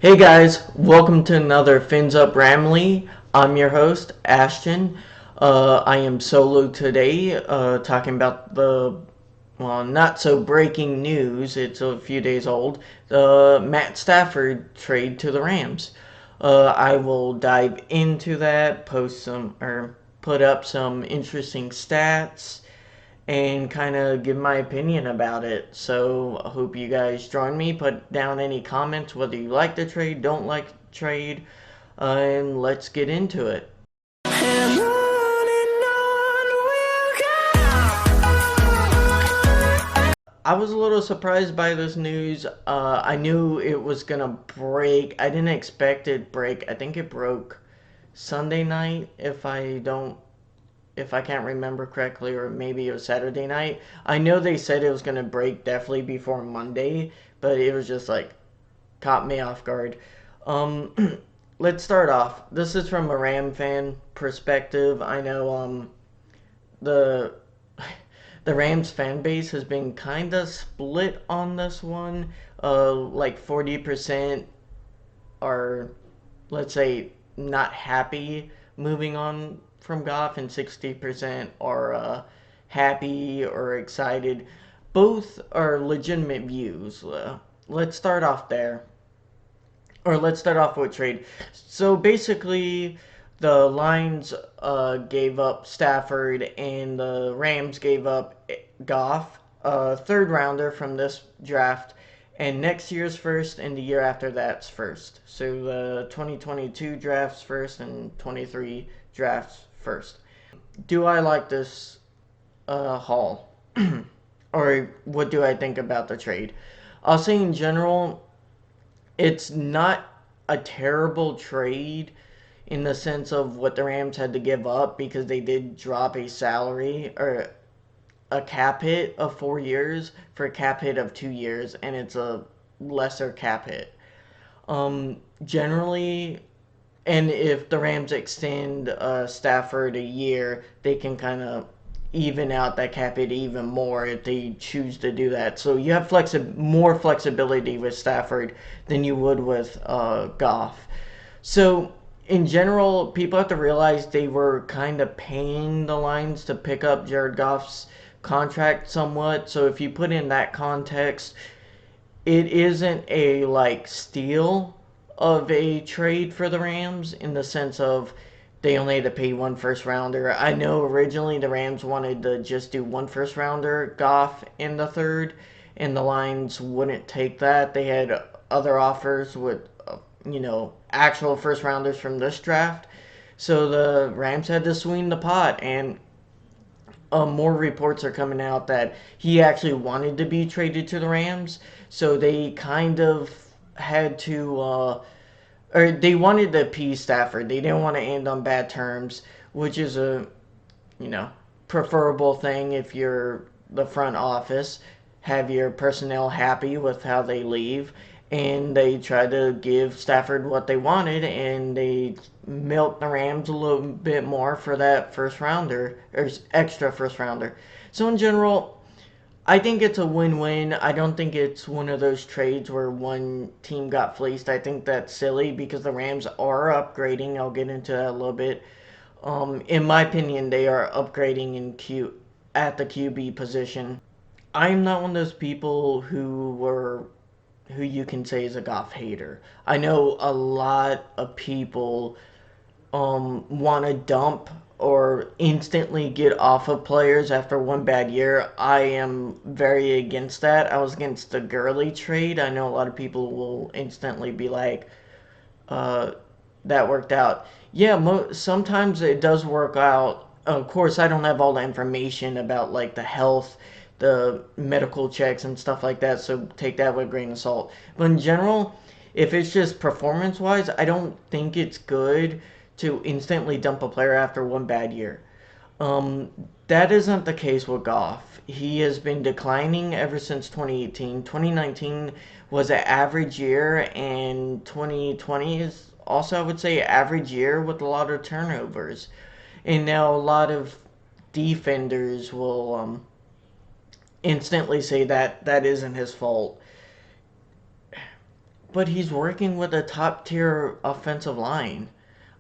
Hey guys, welcome to another Fins Up Ramley. I'm your host, Ashton. I am solo today, talking about not so breaking news. It's a few days old. The Matt Stafford trade to the Rams. I will dive into that, put up some interesting stats, and kind of give my opinion about it. So I hope you guys join me. Put down any comments whether you like the trade, don't like the trade, and let's get into it. And on we'll go. I was a little surprised by this news. I knew it was gonna break. I didn't expect it break. I think it broke Sunday night, if I can't remember correctly, or maybe it was Saturday night. I know they said it was going to break definitely before Monday, but it was just like caught me off guard. Let's start off. This is from a Ram fan perspective. I know the the Rams fan base has been kind of split on this one. Like 40% are, let's say, not happy moving on from Goff, and 60% are happy or excited. Both are legitimate views. Let's start off there. Or let's start off with trade. So basically, the Lions gave up Stafford, and the Rams gave up Goff, a third rounder from this draft, and next year's first, and the year after that's first. So the 2022 drafts first, and 23 drafts first. Do I like this haul? Or what do I think about the trade? I'll say in general, it's not a terrible trade in the sense of what the Rams had to give up, because they did drop a salary or a cap hit of 4 years for a cap hit of 2 years, and it's a lesser cap hit. Generally, and if the Rams extend Stafford a year, they can kind of even out that cap hit even more if they choose to do that. So you have more flexibility with Stafford than you would with Goff. So in general, people have to realize they were kind of paying the Lions to pick up Jared Goff's contract somewhat. So if you put in that context, it isn't a like steal of a trade for the Rams in the sense of they only had to pay one first rounder. I know originally the Rams wanted to just do one first rounder, Goff in the third, and the Lions wouldn't take that. They had other offers with, actual first rounders from this draft. So the Rams had to swing the pot, and more reports are coming out that he actually wanted to be traded to the Rams. So they kind of had to, or they wanted to appease Stafford. They didn't want to end on bad terms, which is a, you know, preferable thing if you're the front office. Have your personnel happy with how they leave, and they tried to give Stafford what they wanted, and they milked the Rams a little bit more for that first rounder or extra first rounder. So in general, I think it's a win-win. I don't think it's one of those trades where one team got fleeced. I think that's silly because the Rams are upgrading. I'll get into that a little bit. In my opinion, they are upgrading at the QB position. I'm not one of those people who you can say is a Goff hater. I know a lot of people want to dump or instantly get off of players after one bad year. I am very against that. I was against the Gurley trade. I know a lot of people will instantly be like, uh, that worked out. Yeah, sometimes it does work out. Of course, I don't have all the information about like the health, the medical checks and stuff like that, so take that with a grain of salt. But in general, if it's just performance wise, I don't think it's good to instantly dump a player after one bad year. That isn't the case with Goff. He has been declining ever since 2018. 2019 was an average year, and 2020 is also, I would say, average year with a lot of turnovers. And now a lot of defenders will instantly say that that isn't his fault. but he's working with a top tier offensive line.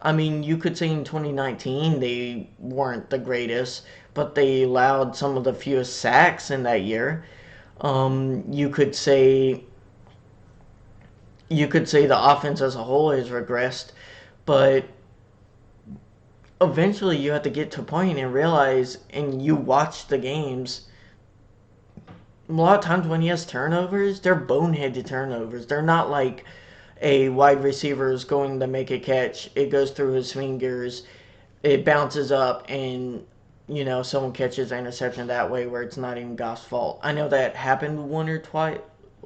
I mean, you could say in 2019 they weren't the greatest, but they allowed some of the fewest sacks in that year. You could say the offense as a whole has regressed, but eventually you have to get to a point and realize, and you watch the games. A lot of times when he has turnovers, they're boneheaded turnovers. They're not like a wide receiver is going to make a catch. It goes through his fingers, it bounces up, and someone catches an interception that way where it's not even Goff's fault. I know that happened one or twice,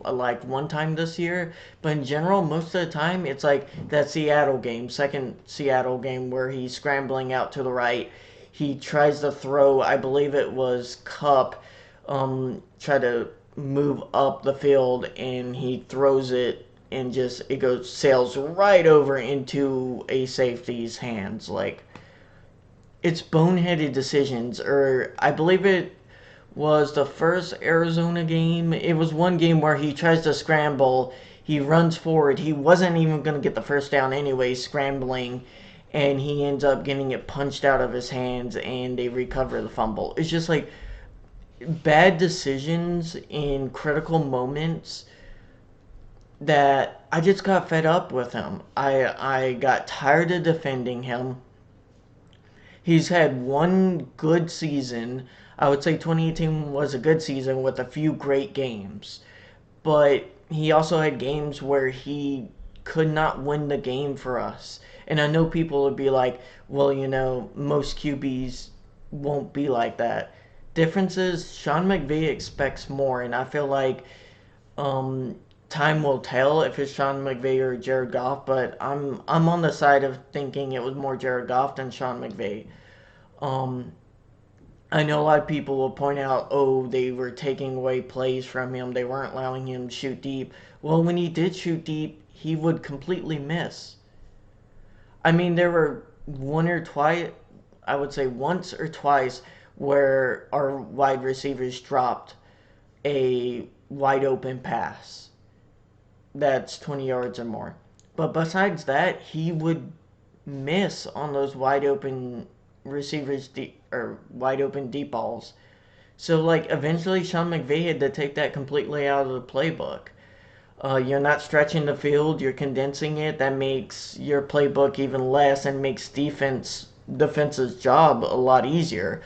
like one time this year, but in general, most of the time, it's like that Seattle game, second Seattle game, where he's scrambling out to the right. He tries to throw, I believe it was Cup, try to move up the field, and he throws it and just it goes sails right over into a safety's hands. Like, it's boneheaded decisions. Or I believe it was the first Arizona game. It was one game where he tries to scramble, he runs forward, he wasn't even going to get the first down anyway, scrambling, and he ends up getting it punched out of his hands, and they recover the fumble. It's just like bad decisions in critical moments that I just got fed up with him. I got tired of defending him. He's had one good season. I would say 2018 was a good season with a few great games. But he also had games where he could not win the game for us. And I know people would be like, well, most QBs won't be like that. Difference is Sean McVay expects more, and I feel like um, time will tell if it's Sean McVay or Jared Goff. But I'm on the side of thinking it was more Jared Goff than Sean McVay. Um, I know a lot of people will point out, oh, they were taking away plays from him. They weren't allowing him to shoot deep. Well, when he did shoot deep, he would completely miss. I mean, there were one or twice, I would say once or twice, where our wide receivers dropped a wide open pass that's 20 yards or more. But besides that, he would miss on those wide open receivers deep, or wide open deep balls. So like eventually Sean McVay had to take that completely out of the playbook. You're not stretching the field, you're condensing it. That makes your playbook even less and makes defense's job a lot easier.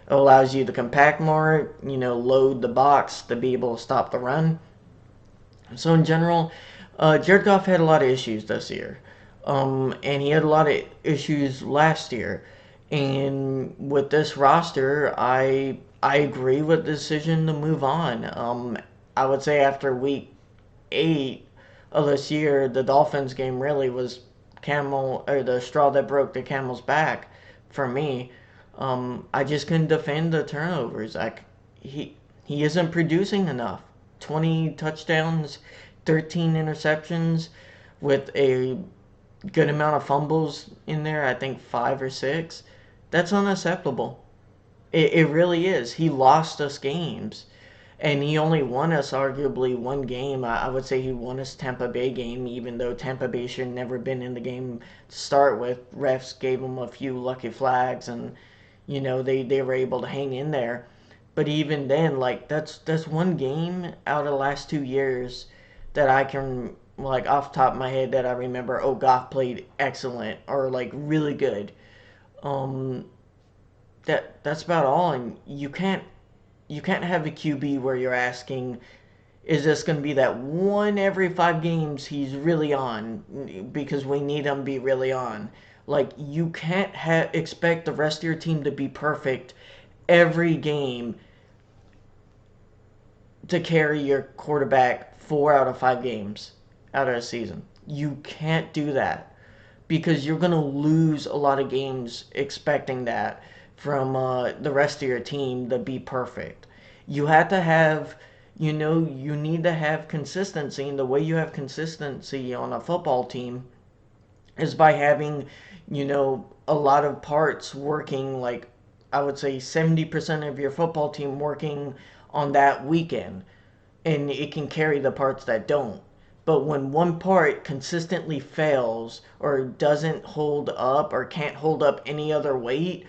It allows you to compact more, load the box to be able to stop the run. So in general, Jared Goff had a lot of issues this year, and he had a lot of issues last year. And with this roster, I agree with the decision to move on. I would say after week 8 of this year, the Dolphins game really was the straw that broke the camel's back for me. I just couldn't defend the turnovers. He he isn't producing enough. 20 touchdowns, 13 interceptions, with a good amount of fumbles in there. I think 5 or 6. That's unacceptable. It really is. He lost us games. And he only won us arguably one game. I would say he won us Tampa Bay game, even though Tampa Bay should never been in the game to start with. Refs gave him a few lucky flags, and they were able to hang in there. But even then, like that's one game out of the last 2 years that I can, like, off the top of my head, that I remember. Oh, Goff played excellent or like really good. Um, that's about all. And you can't have a QB where you're asking, is this going to be that one every 5 games he's really on, because we need him to be really on. Like, you can't expect the rest of your team to be perfect every game to carry your quarterback 4 out of 5 games out of a season. You can't do that, because you're going to lose a lot of games expecting that from the rest of your team to be perfect. You have to have, you need to have consistency, and the way you have consistency on a football team is by having, a lot of parts working, like I would say 70% of your football team working on that weekend, and it can carry the parts that don't. But when one part consistently fails or doesn't hold up or can't hold up any other weight,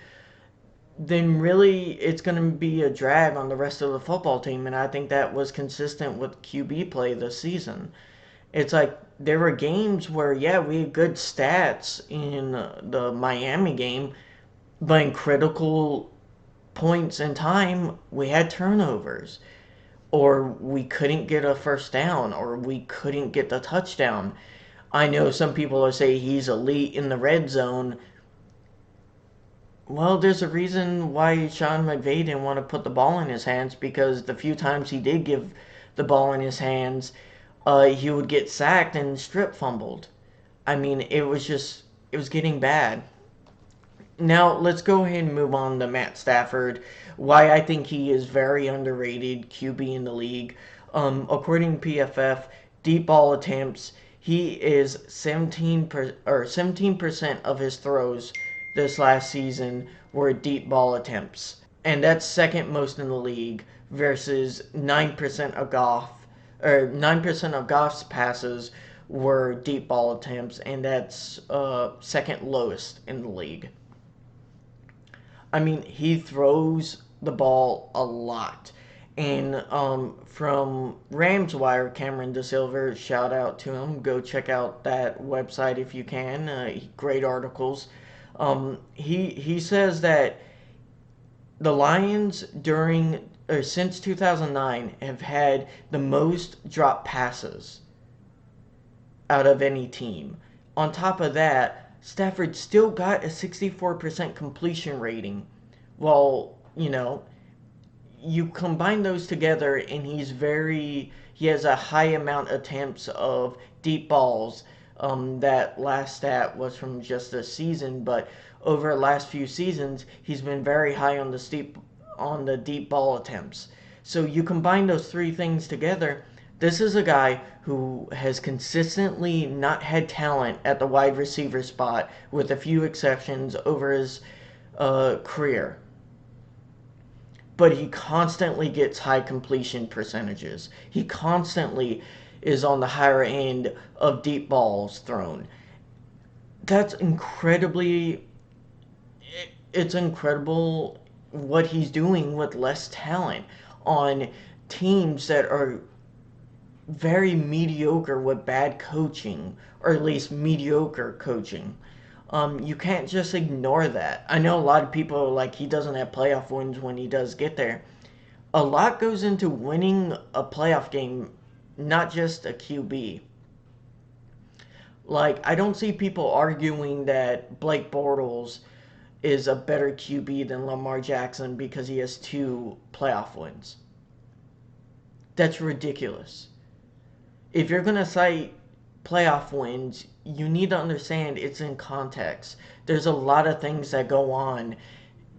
then really it's going to be a drag on the rest of the football team. And I think that was consistent with QB play this season. It's like there were games where, yeah, we had good stats in the Miami game, but in critical points in time, we had turnovers, or we couldn't get a first down, or we couldn't get the touchdown. I know some people will say he's elite in the red zone. Well, there's a reason why Sean McVay didn't want to put the ball in his hands, because the few times he did give the ball in his hands, he would get sacked and strip fumbled. I mean, it was getting bad. Now, let's go ahead and move on to Matt Stafford. Why I think he is very underrated QB in the league. According to PFF, deep ball attempts, he is 17% of his throws this last season were deep ball attempts. And that's second most in the league versus 9% of Goff, or 9% of Goff's passes were deep ball attempts, and that's second lowest in the league. I mean, he throws the ball a lot. And from Rams Wire, Cameron DeSilver, shout out to him. Go check out that website if you can. Great articles. He says that the Lions during or since 2009 have had the most drop passes out of any team. On top of that, Stafford still got a 64% completion rating. Well, you combine those together, and he has a high amount of attempts of deep balls. That last stat was from just this season, but over the last few seasons, he's been very high on the deep ball attempts. So you combine those three things together. This is a guy who has consistently not had talent at the wide receiver spot, with a few exceptions, over his career. But he constantly gets high completion percentages. He constantly is on the higher end of deep balls thrown. That's incredibly. It's incredible what he's doing with less talent on teams that are very mediocre with bad coaching, or at least mediocre coaching. You can't just ignore that. I know a lot of people are like, he doesn't have playoff wins when he does get there. A lot goes into winning a playoff game, not just a QB. Like, I don't see people arguing that Blake Bortles is a better QB than Lamar Jackson because he has 2 playoff wins. That's ridiculous. If you're going to cite playoff wins, you need to understand it's in context. There's a lot of things that go on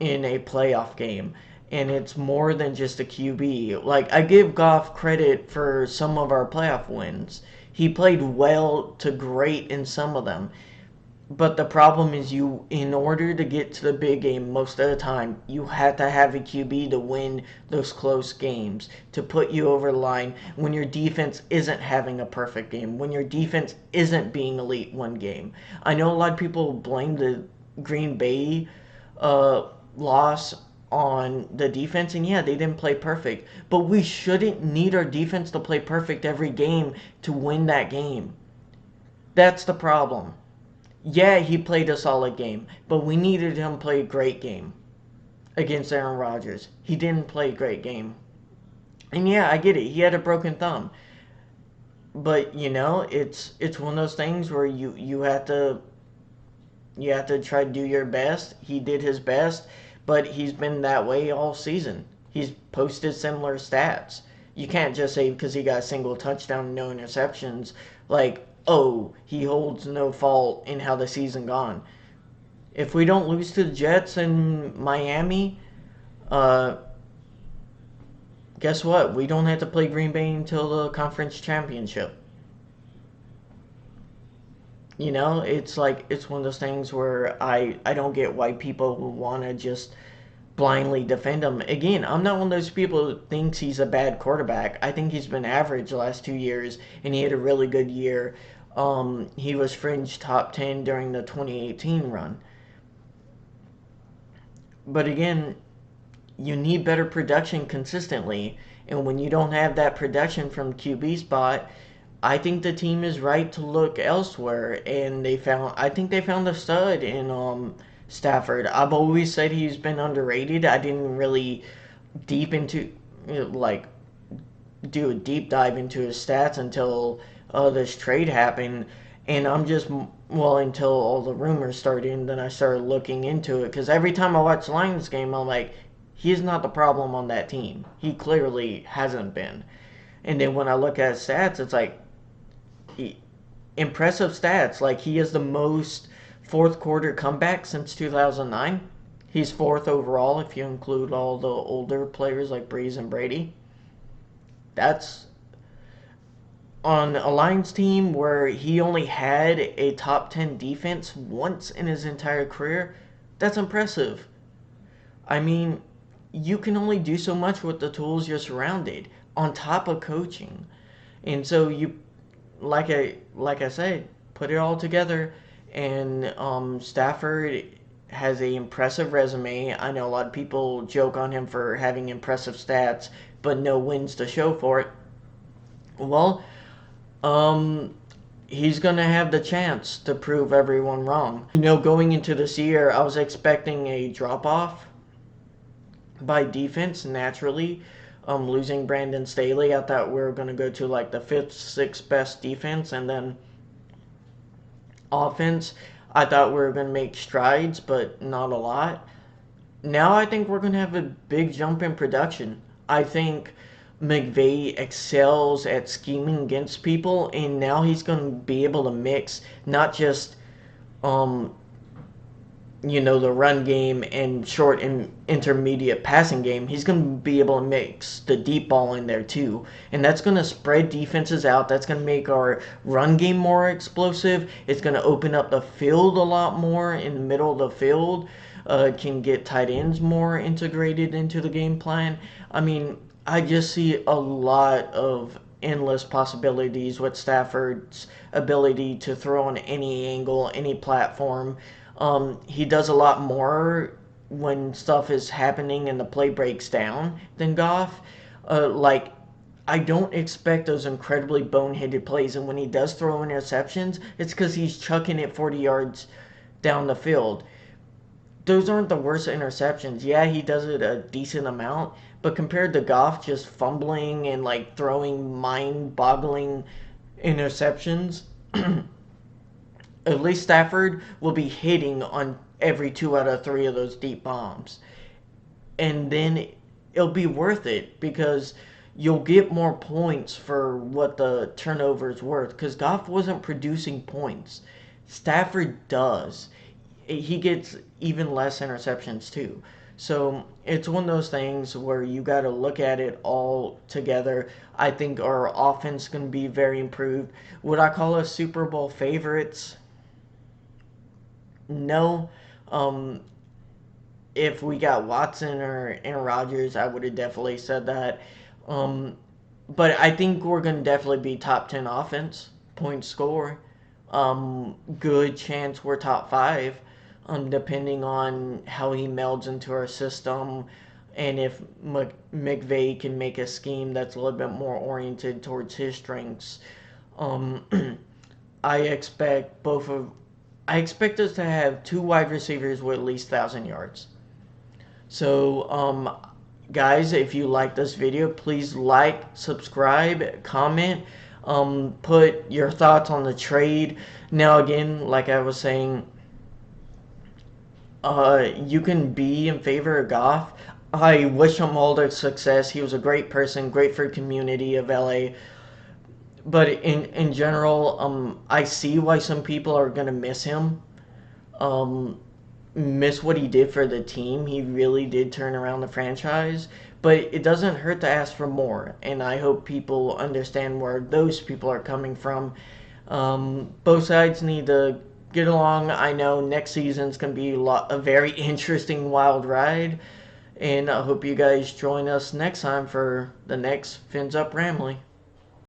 in a playoff game, and it's more than just a QB. Like, I give Goff credit for some of our playoff wins. He played well to great in some of them. But the problem is, in order to get to the big game most of the time, you have to have a QB to win those close games, to put you over the line when your defense isn't having a perfect game, when your defense isn't being elite one game. I know a lot of people blame the Green Bay loss on the defense, and yeah, they didn't play perfect. But we shouldn't need our defense to play perfect every game to win that game. That's the problem. Yeah, he played a solid game, but we needed him to play a great game against Aaron Rodgers. He didn't play a great game. And yeah, I get it. He had a broken thumb. But it's one of those things where you have to try to do your best. He did his best, but he's been that way all season. He's posted similar stats. You can't just say because he got a single touchdown, no interceptions, like, oh, he holds no fault in how the season gone. If we don't lose to the Jets in Miami, uh, guess what? We don't have to play Green Bay until the conference championship. It's like, it's one of those things where I don't get why people want to just blindly defend him. Again, I'm not one of those people who thinks he's a bad quarterback. I think he's been average the last 2 years, and he had a really good year. He was fringe top 10 during the 2018 run. But again, you need better production consistently. And when you don't have that production from QB spot, I think the team is right to look elsewhere. And I think they found a stud in Stafford. I've always said he's been underrated. I didn't really deep into, like, do a deep dive into his stats until this trade happened. And I'm just, well, until all the rumors started, and then I started looking into it. Because every time I watch the Lions game, I'm like, he's not the problem on that team. He clearly hasn't been. And then when I look at stats, it's like, impressive stats. Like, he has the most fourth quarter comebacks since 2009. He's fourth overall if you include all the older players like Breeze and Brady. That's on a Lions team where he only had a top 10 defense once in his entire career. That's impressive. I mean, you can only do so much with the tools you're surrounded on top of coaching. And so like I said, put it all together, and Stafford has a impressive resume. I know a lot of people joke on him for having impressive stats, but no wins to show for it. Well, um, he's gonna have the chance to prove everyone wrong. Going into this year, I was expecting a drop off by defense naturally. Losing Brandon Staley, I thought we were going to go to like the fifth, sixth best defense, and then offense, I thought we were going to make strides, but not a lot. Now I think we're going to have a big jump in production. I think McVay excels at scheming against people, and now he's going to be able to mix not just um, the run game and short and intermediate passing game. He's going to be able to mix the deep ball in there too. And that's going to spread defenses out. That's going to make our run game more explosive. It's going to open up the field a lot more in the middle of the field. Can get tight ends more integrated into the game plan. I mean, I just see a lot of endless possibilities with Stafford's ability to throw on any angle, any platform. He does a lot more when stuff is happening and the play breaks down than Goff. Like, I don't expect those incredibly boneheaded plays, and when he does throw interceptions, it's because he's chucking it 40 yards down the field. Those aren't the worst interceptions. Yeah, he does it a decent amount, but compared to Goff just fumbling and like throwing mind-boggling interceptions, at least Stafford will be hitting on every 2 out of 3 of those deep bombs. And then it'll be worth it because you'll get more points for what the turnover is worth. Because Goff wasn't producing points. Stafford does. He gets even less interceptions too. So it's one of those things where you got to look at it all together. I think our offense is going to be very improved. Would I call us Super Bowl favorites? No. Um, if we got Watson or Aaron Rodgers, I would have definitely said that. Um, but I think we're going to definitely be top 10 offense, point score. Good chance we're top 5, depending on how he melds into our system and if McVay can make a scheme that's a little bit more oriented towards his strengths. Um, I expect both of I expect us to have 2 wide receivers with at least 1,000 yards. So, guys, if you like this video, please like, subscribe, comment, put your thoughts on the trade. Now, again, like I was saying, you can be in favor of Goff. I wish him all the success. He was a great person, great for the community of LA. But in general, I see why some people are gonna miss him. Um, Miss what he did for the team. He really did turn around the franchise. But it doesn't hurt to ask for more, and I hope people understand where those people are coming from. Both sides need to get along. I know next season's gonna be a very interesting, wild ride, And I hope you guys join us next time for the next Fins Up Ramley.